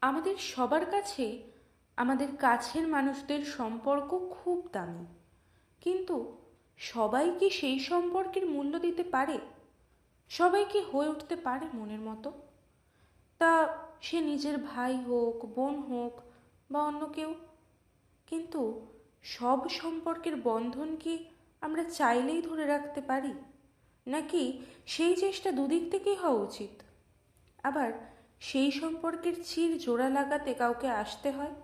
আমাদের সবার কাছে আমাদের কাছের মানুষদের সম্পর্ক খুব দামি, কিন্তু সবাই কি সেই সম্পর্কের মূল্য দিতে পারে? সবাই কি হয়ে উঠতে পারে মনের মতো? তা সে নিজের ভাই হোক, বোন হোক, বা অন্য কেউ। কিন্তু সব সম্পর্কের বন্ধন কি আমরা চাইলেই ধরে রাখতে পারি, নাকি সেই চেষ্টা দুদিক থেকেই হওয়া উচিত? আবার সেই সম্পর্কের চির জোড়া লাগাতে কাউকে আসতে হয়।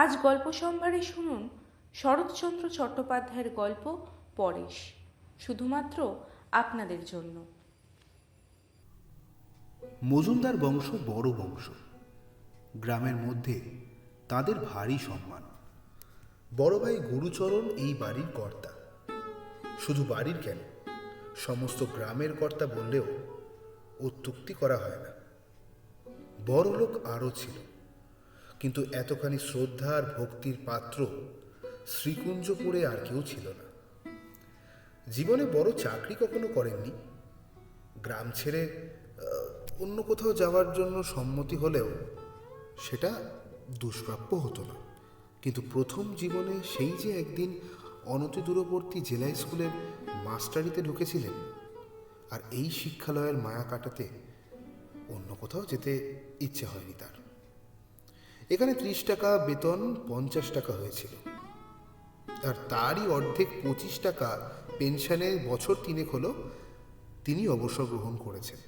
আজ গল্প সম্ভারে শুনুন শরৎচন্দ্র চট্টোপাধ্যায়ের গল্প পরেশ, শুধুমাত্র আপনাদের জন্য। মজুমদার বংশ বড় বংশ। গ্রামের মধ্যে তাদের ভারী সম্মান। বড় ভাই গুরুচরণ এই বাড়ির কর্তা। শুধু বাড়ির কেন, সমস্ত গ্রামের কর্তা বললেও অত্যুক্তি করা হয় না। বড় লোক আরও ছিল, কিন্তু এতখানি শ্রদ্ধা আর ভক্তির পাত্র শ্রীকুঞ্জপুরে আর কেউ ছিল না। জীবনে বড় চাকরি কখনো করেননি। গ্রাম ছেড়ে অন্য কোথাও যাওয়ার জন্য সম্মতি হলেও সেটা দুষ্প্রাপ্য হতো না। কিন্তু প্রথম জীবনে সেই যে একদিন অনতি দূরবর্তী জেলা স্কুলের মাস্টারিতে ঢুকেছিলেন, আর এই শিক্ষালয়ের মায়া কাটাতে অন্য কোথাও যেতে ইচ্ছে হয়নি তার। এখানে 30 টাকা বেতন 50 টাকা হয়েছিল, আর তারই অর্ধেক 25 টাকা পেনশনে বছর 3 হলো তিনি অবসর গ্রহণ করেছেন।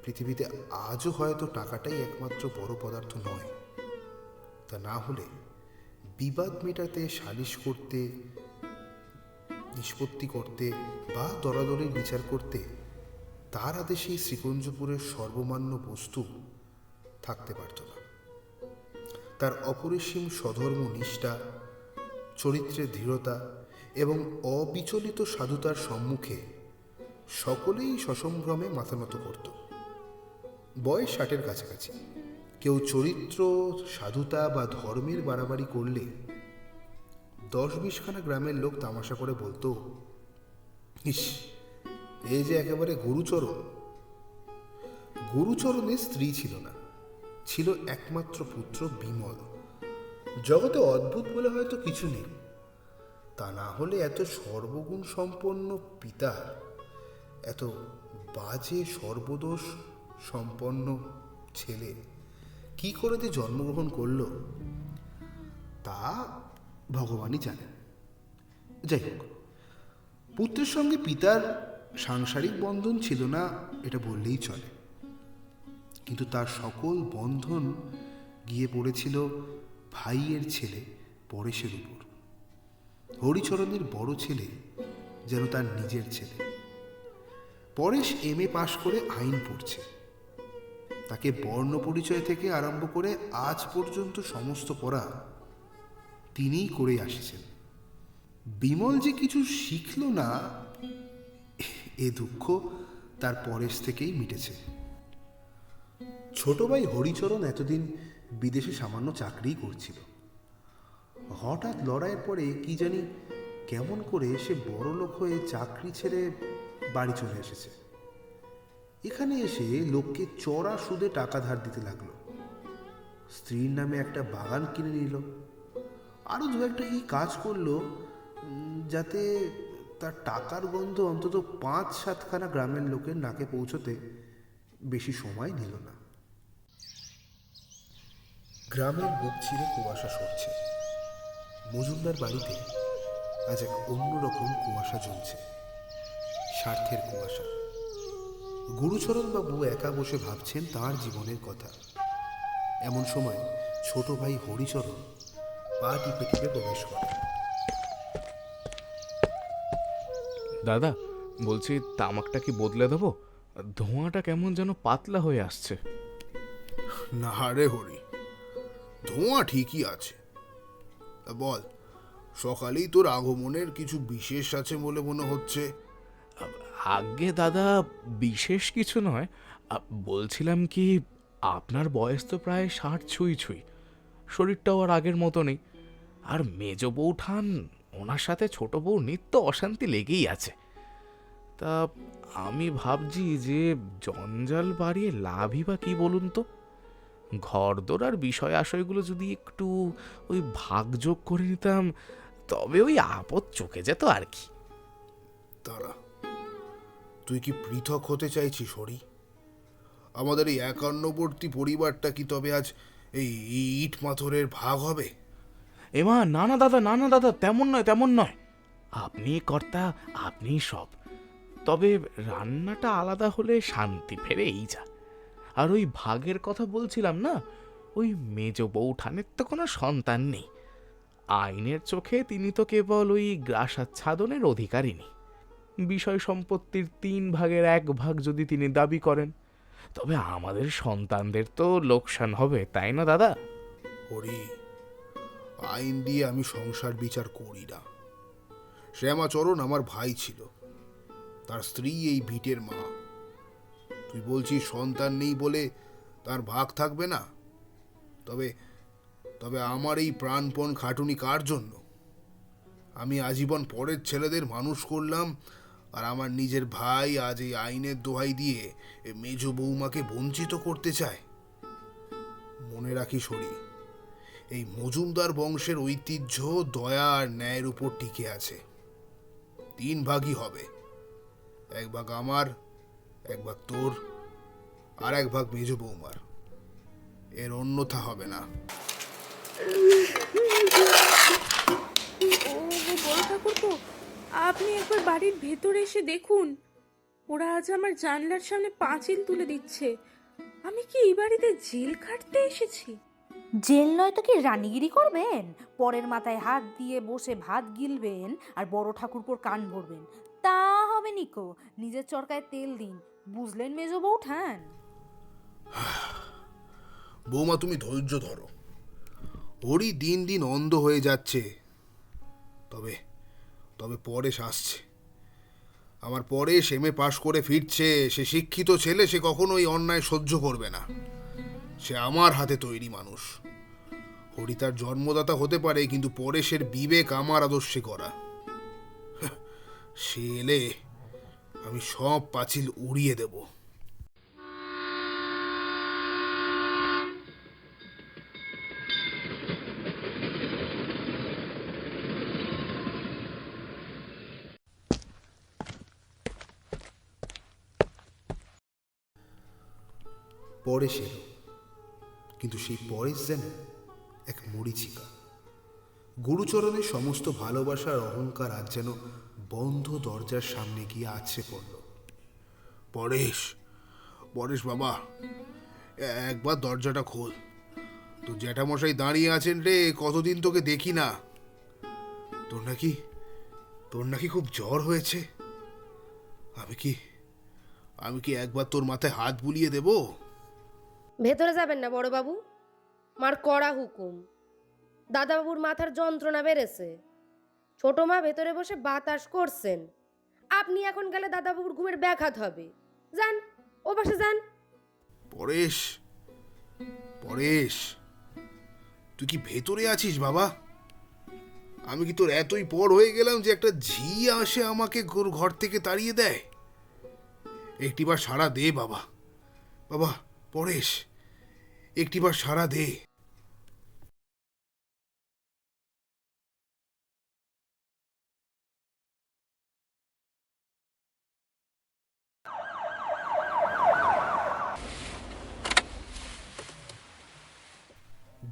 পৃথিবীতে আজও হয়তো টাকাটাই একমাত্র বড় পদার্থ নয়। তা না হলে বিবাদ মেটাতে, সালিশ করতে, নিষ্পত্তি করতে বা দরাদরির বিচার করতে তার আদেশেই শ্রীকুঞ্জপুরের সর্বমান্য বস্তু থাকতে পারত না। তার অপরিসীম স্বধর্ম নিষ্ঠা, চরিত্রের দৃঢ়তা এবং অবিচলিত সাধুতার সম্মুখে সকলেই সসম্ভ্রমে মাথা নত করত। বয়স 60-এর কাছাকাছি। কেউ চরিত্র, সাধুতা বা ধর্মের বাড়াবাড়ি করলে 10-20 খানা গ্রামের লোক তামাশা করে বলতো, ইস, এই যে একেবারে গুরুচরণ। গুরুচরণের স্ত্রী ছিল না, ছিল একমাত্র পুত্র বিমল। জগতে অদ্ভুত বলে হয়তো কিছু নেই, তা না হলে এত সর্বগুণ সম্পন্ন পিতা এত বাজে সর্বদোষ সম্পন্ন ছেলে কি করে যে জন্মগ্রহণ করল তা ভগবানই জানেন। যাই হোক, পুত্রের সঙ্গে পিতার সাংসারিক বন্ধন ছিল না এটা বললেই চলে, কিন্তু তার সকল বন্ধন গিয়ে পড়েছিল ভাইয়ের ছেলে পরেশের উপর। হরিচরণের বড় ছেলে যেন তার নিজের ছেলে। পরেশ MA পাশ করে আইন পড়ছে। তাকে বর্ণ পরিচয় থেকে আরম্ভ করে আজ পর্যন্ত সমস্ত পড়া তিনিই করে আসছেন। বিমল যে কিছু শিখল না, এ দুঃখ তার পরেশ থেকেই মিটেছে। ছোট ভাই হরিচরণ এতদিন বিদেশে সামান্য চাকরিই করছিল। হঠাৎ লড়াইয়ের পরে কি জানি কেমন করে সে বড় লোক হয়ে চাকরি ছেড়ে বাড়ি চলে এসেছে। এখানে এসে লোককে চড়া সুদে টাকা ধার দিতে লাগলো। স্ত্রীর নামে একটা বাগান কিনে নিল, আরও দু একটা কি কাজ করলো, যাতে তার টাকার গন্ধ অন্তত 5-7 খানা গ্রামের লোকের নাকে পৌঁছতে বেশি সময় নিল না। গ্রামের বুক চিরে কুয়াশা সরছে। মজুমদার বাড়িতে আজ এক অন্যরকম কুয়াশা জ্বলছে, স্বার্থের কুয়াশা। গুরুচরণ বাবু একা বসে ভাবছেন তাঁর জীবনের কথা। এমন সময় ছোট ভাই হরিচরণ পা টিপে টিপে প্রবেশ করে। দাদা, বলছি তামাকটা কি বদলে দেবো? ধোঁয়াটা কেমন যেন পাতলা হয়ে আসছে। না রে হরি, ধোঁয়া ঠিকই আছে। বল, সকালেই তোর আগমনের কিছু বিশেষ আছে বলে মনে হচ্ছে। আজ্ঞে দাদা, বিশেষ কিছু নয়। বলছিলাম কি, আপনার বয়স তো প্রায় 60 ছুঁই ছুঁই, শরীরটাও আর আগের মতো নেই। আর মেজ বউঠান, ওনার সাথে ছোট বউ নিত্য অশান্তি লেগেই আছে। তা আমি ভাবছি যে জঞ্জাল বাড়িয়ে লাভই বা কি বলুন তো? ঘরদোর আর বিষয় আশয়গুলো যদি একটু ওই ভাগযোগ করে নিতাম, তবে ওই আপদ চোখে যেত আর কি। তারা তুই কি পৃথক হতে চাইছিস হরি? আমাদের এই একান্নবর্তী পরিবারটা কি তবে আজ এই ইট পাথরের ভাগ হবে? এমা না না দাদা, না না দাদা, তেমন নয়, তেমন নয়। আপনি কর্তা, আপনি সব। তবে রান্নাটা আলাদা হলে শান্তি ফেরে এই যা। আর ওই ভাগের কথা বলছিলাম না, ওই মেজ বৌঠানের তো কোনো সন্তান নেই। আইনের চোখে তিনি তো কেবল ওই গ্রাসাচ্ছাদনের অধিকারিণী। বিষয় সম্পত্তির 3 ভাগের 1 ভাগ যদি তিনি দাবি করেন, তবে আমাদের সন্তানদের তো লোকসান হবে, তাই না দাদা? হরি, আইন দিয়ে আমি সংসার বিচার করি না। শ্যামাচরণ আমার ভাই ছিল, তার স্ত্রী এই ভিটের মা। তুই বলছিস সন্তান নেই বলে তার ভাগ থাকবে না? তবে তবে আমার এই প্রাণপণ খাটুনি কার জন্য? আমি আজীবন পরের ছেলেদের মানুষ করলাম, আর আমার নিজের ভাই আজ এই আইনের দোহাই দিয়ে মেজ বৌমাকে বঞ্চিত করতে চায়। মনে রাখিস হরি, এই মজুমদার বংশের ঐতিহ্য দয়া আর ন্যায়ের উপর টিকে আছে। 3 ভাগই হবে, 1 ভাগ আমার, 1 ভাগ তোর, আর 1 ভাগ মেজ বৌমার। এর অন্যথা হবে না। ও বড় ঠাকুরপো, আপনি একবার বাড়ির ভেতরে এসে দেখুন। ওরা আজ আমার জানলার সামনে পাঁচিল তুলে দিচ্ছে। আমি কি এই বাড়িতে জেল খাটতে এসেছি? জেল নয় তো কি রানীগিরি করবেন? পরের মাথায় হাত দিয়ে বসে ভাত গিলবেন আর বড় ঠাকুরপোর কান ভরবেন? তা হবে নিকো, নিজের চরকায় তেল দিন, বুঝলেন মেজো বৌঠান? বৌমা, তুমি ধৈর্য ধরো। হরি দিন দিন অন্ধ হয়ে যাচ্ছে। তবে তবে পরেশ আসছে। আমার পরেশ এমএ পাশ করে ফিরছে। সে শিক্ষিত ছেলে, সে কখনো এই অন্যায় সহ্য করবে না। সে আমার হাতে তৈরি মানুষ। হরি তার জন্মদাতা হতে পারে, কিন্তু পরেশের বিবেক আমার আদর্শে করা। সে এলে আমি সব পাঁচিল উড়িয়ে দেব। পরেশ এলো, কিন্তু সেই পরেশ যেন এক মরীচিকা। গুরুচরণের সমস্ত ভালোবাসার অহংকার আজ যেন বন্ধ দরজার সামনে গিয়ে আছড়ে পড়ল। পরেশ, পরেশ বাবা, একবার দরজাটা খোল। তো জ্যাঠামশাই দাঁড়িয়ে আছেন রে, কতদিন তোকে দেখি না। তোর নাকি খুব জ্বর হয়েছে। আমি কি একবার তোর মাথায় হাত বুলিয়ে দেব? ভেতরে যাবেন না বড়বাবু, মার কড়া হুকুম। দাদাবাবুর মাথার যন্ত্রণা বেড়েছে। ছোট মা ভেতরে বসে বাতাস করছেন। আপনি এখন গেলে দাদাবাবুর ঘুমের ব্যাঘাত হবে। যান, ও পাশে যান। পরেশ, পরেশ, তুই কি ভেতরে আছিস বাবা? আমি কি তোর এতই পর হয়ে গেলাম যে একটা ঝি আসে আমাকে ঘর থেকে তাড়িয়ে দেয়? একটিবার সাড়া দে বাবা। বাবা পরেশ, একটিবার সাড়া দে।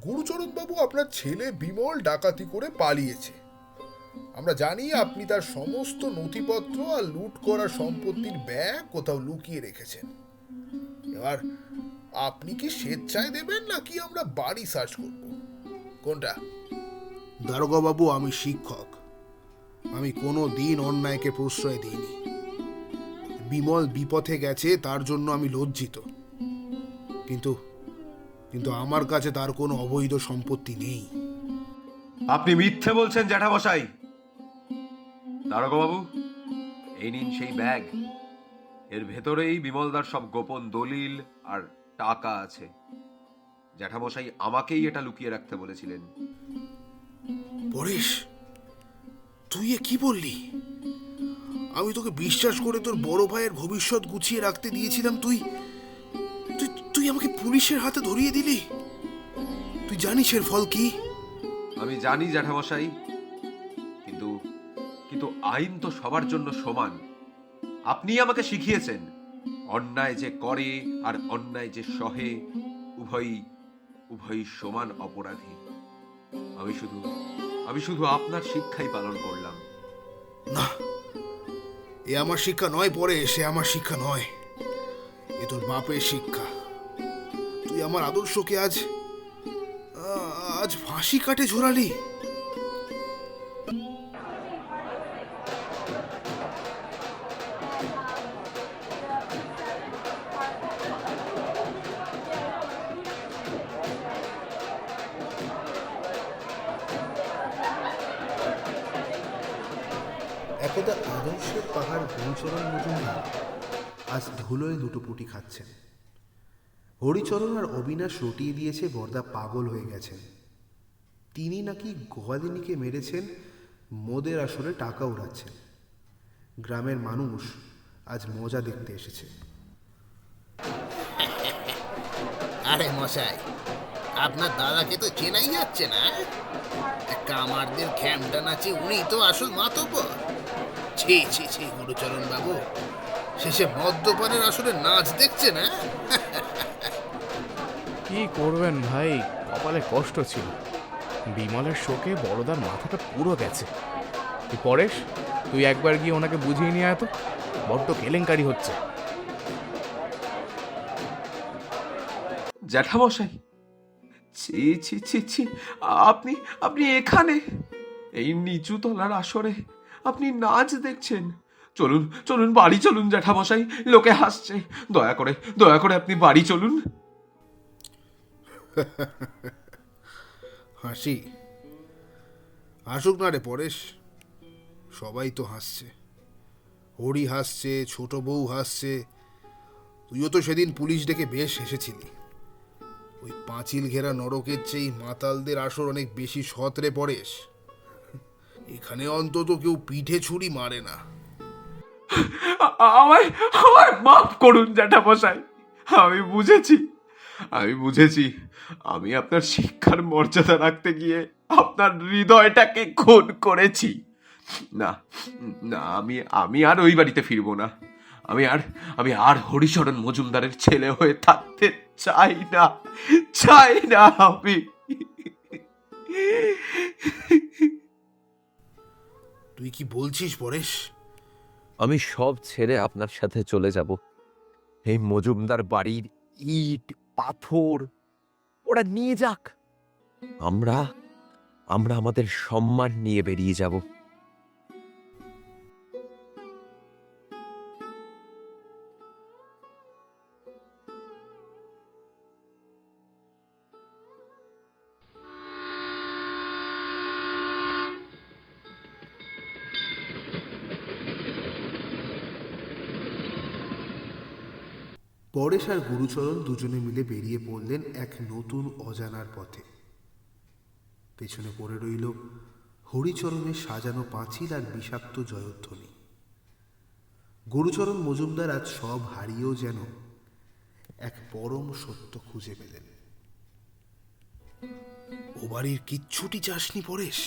গুরুচরণ বাবু, আপনার ছেলে বিমল ডাকাতি করে পালিয়েছে। আমরা জানি আপনি তার সমস্ত নথিপত্র আর লুট করা সম্পত্তির ব্যাগ কোথাও লুকিয়ে রেখেছেন। এবার আপনি কি স্বেচ্ছায় দেবেন নাকি আমরা বাড়ি সার্চ করব? কোনটা? দারোগা বাবু, আমি শিক্ষক। আমি কোনো দিন অন্যায়কে প্রশ্রয় দিইনি। বিমল বিপথে গেছে তার জন্য আমি লজ্জিত, কিন্তু কিন্তু আমার কাছে তার কোনো অবৈধ সম্পত্তি নেই। আপনি মিথ্যে বলছেন জ্যাঠামশাই। দারোগা বাবু, এই নিন সেই ব্যাগ। এর ভেতরেই বিমলদার সব গোপন দলিল আর টাকা আছে। জ্যাঠামশাই আমাকেই এটা লুকিয়ে রাখতে বলেছিলেন। পরেশ, তুই এ কি বললি? আমি তোকে বিশ্বাস করে তোর বড় ভাইয়ের ভবিষ্যৎ গুছিয়ে রাখতে দিয়েছিলাম, তুই তুই তুই তুই আমাকে পুলিশের হাতে ধরিয়ে দিলি? তুই জানিস এর ফল কি? আমি জানি জ্যাঠামশাই, কিন্তু কিন্তু আইন তো সবার জন্য সমান। আপনি আমাকে শিখিয়েছেন অন্যায় যে করে আর অন্যায় যে সহে উভয়ই উভয়ই সমান অপরাধী। আমি শুধু আপনার শিক্ষাই পালন করলাম। না, এ আমার শিক্ষা নয় পরেশ, সে আমার শিক্ষা নয়, এ তোর বাপের শিক্ষা। তুই আমার আদর্শকে আজ আজ ফাঁসি কাটে ঝোলালি। একদা আদর্শের পাহাড় হরিচরণ মজুমদার আজ ধুলোয় দুটো পুটি খাচ্ছেন। হরিচরণ আর অবিনাশ রটিয়ে দিয়েছে বরদা পাগল হয়ে গেছেন। তিনি নাকি গোয়ালিনীকে মেরেছেন, মদের আসরে টাকা উড়াচ্ছেন। গ্রামের মানুষ আজ মজা দেখতে এসেছে। আরে মশাই, আপনার দাদাকে তো চেনাই যাচ্ছে না। কামারদের খ্যামটা নাচে উনি তো আসল মাতব্বর। ছি ছি ছি গুরুচরণ বাবু, শেষে মদ্যপানের আসলে নাচ দেখছে না। কি করবেন ভাই, কপালে কষ্ট ছিল। বিমলের শোকে বড়দার মাথাটা পুরো গেছে। তুই পরেশ, তুই একবার গিয়ে ওনাকে বুঝিয়ে নিয়ে আয় তো, বড্ড কেলেঙ্কারি হচ্ছে। জ্যাঠামশাই, ছি ছি ছি ছি, আপনি আপনি এখানে এই নিচু তলার আসরে আপনি নাচ দেখছেন? চলুন চলুন বাড়ি চলুন জ্যাঠামশাই, লোকে হাসছে। দয়া করে আপনি বাড়ি চলুন। হাসি হাসুক না রে পরেশ, সবাই তো হাসছে। হরি হাসছে, ছোট বউ হাসছে। তুইও তো সেদিন পুলিশ ডেকে বেশ হেসেছিলি। ওই পাঁচিল ঘেরা নরকের চেয়ে মাতালদের আসর অনেক বেশি সৎ রে পরেশ। এখানে অন্তত কেউ পিঠে ছুরি মারে না। আমায় আমায় মাফ করুন জ্যাঠামশাই, আমি বুঝেছি আমি আপনার শিক্ষার মর্যাদা রাখতে গিয়ে আপনার হৃদয়টাকে খুন করেছি। না না, আমি আর ওই বাড়িতে ফিরবো না। আমি আর হরিচরণ মজুমদারের ছেলে হয়ে থাকতে চাই না আমি। তুই কি বলছিস পরেশ? আমি সব ছেড়ে আপনার সাথে চলে যাব। এই মজুমদার বাড়ির ইট পাথর ওরা নিয়ে যাক, আমরা আমাদের সম্মান নিয়ে বেরিয়ে যাব। পরেশ আর গুরুচরণ দুজনে মিলে বেরিয়ে পড়লেন এক নতুন অজানার পথে। পেছনে পড়ে রইল হরিচরণের সাজানো পাঁচিল আর বিষাক্ত জয়ধ্বনি। গুরুচরণ মজুমদার আজ সব হারিয়েও যেন এক পরম সত্য খুঁজে পেলেন। ও বাড়ির কিচ্ছুটি চাসনি পরেশ?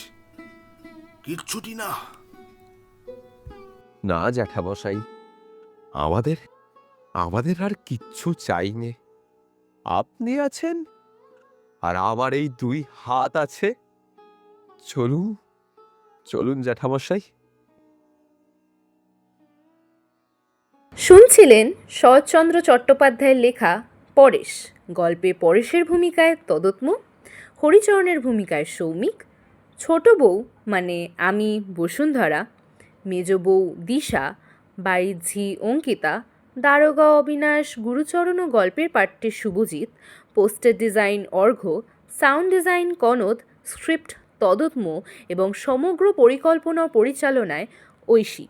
কিচ্ছুটি না? না জ্যাঠামশাই, আমাদের আর কিচ্ছু চাই নে। আপনি আছেন আর আমার এই দুই হাত আছে। চলুন জ্যাঠামশাই। শুনছিলেন শরৎচন্দ্র চট্টোপাধ্যায়ের লেখা পরেশ। গল্পে পরেশের ভূমিকায় তদত্ম, হরিচরণের ভূমিকায় সৌমিক, ছোট বউ মানে আমি বসুন্ধরা, মেজ বউ দিশা, বাড়ির ঝি অঙ্কিতা, দারোগা অবিনাশ, গুরুচরণ ও গল্পের পাঠ্যে শুভজিৎ, পোস্টার ডিজাইন অর্ঘ্য, সাউন্ড ডিজাইন কনদ, স্ক্রিপ্ট তদত্ম এবং সমগ্র পরিকল্পনা ও পরিচালনায় ঐশী।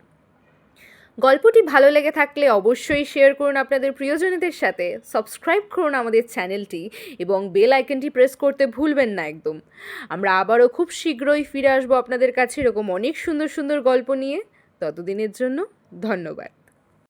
গল্পটি ভালো লেগে থাকলে অবশ্যই শেয়ার করুন আপনাদের প্রিয়জনদের সাথে, সাবস্ক্রাইব করুন আমাদের চ্যানেলটি এবং বেল আইকনটি প্রেস করতে ভুলবেন না একদম। আমরা আবারও খুব শীঘ্রই ফিরে আসবো আপনাদের কাছে এরকম অনেক সুন্দর সুন্দর গল্প নিয়ে। ততদিনের জন্য ধন্যবাদ।